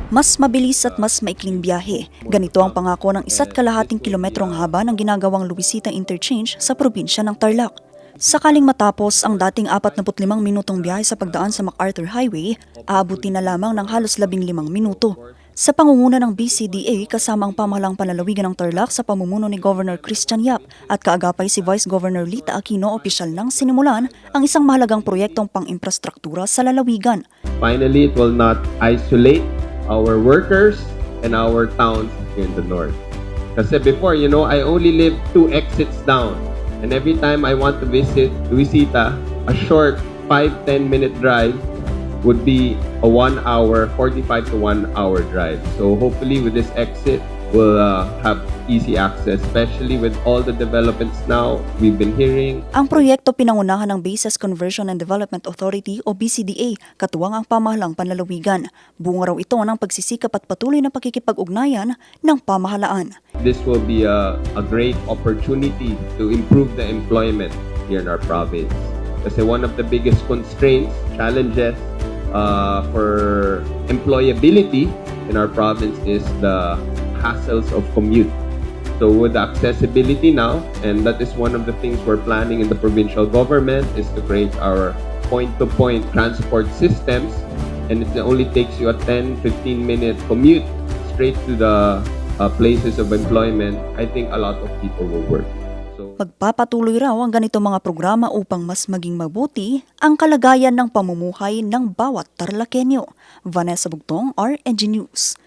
Mas mabilis at mas maikling biyahe. Ganito ang pangako ng 1.5 kilometrong haba ng ginagawang Luisita Interchange sa probinsya ng Tarlac. Sakaling matapos ang dating 45 minutong biyahe sa pagdaan sa MacArthur Highway, aabutin na lamang ng halos 15 minuto. Sa pangunguna ng BCDA kasama ang pamahalang panlalawigan ng Tarlac sa pamumuno ni Governor Christian Yap at kaagapay si Vice Governor Lita Aquino, opisyal nang sinimulan ang isang mahalagang proyektong pang-imprastruktura sa lalawigan. Finally, it will not isolate our workers and our towns in the north. Kasi before, I only live 2 exits down. And every time I want to visit Luisita, a short 5-10 minute drive would be a 1 hour, 45 to 1 hour drive. So hopefully with this exit, we'll have easy access, especially with all the developments now we've been hearing. Ang proyekto pinangunahan ng Bases Conversion and Development Authority o BCDA, katuwang ang pamahalang panlalawigan. Bunga raw ito ng pagsisikap at patuloy na pakikipag-ugnayan ng pamahalaan. This will be a great opportunity to improve the employment here in our province. Kasi one of the biggest constraints, challenges for employability in our province is the hassles of commute. So with the accessibility now, and that is one of the things we're planning in the provincial government, is to create our point-to-point transport systems, and it only takes you a 10-15 minute commute straight to the places of employment. I think a lot of people will work. Magpapatuloy raw ang ganito mga programa upang mas maging mabuti ang kalagayan ng pamumuhay ng bawat Tarlakenyo. Vanessa Bugtong, RNG News.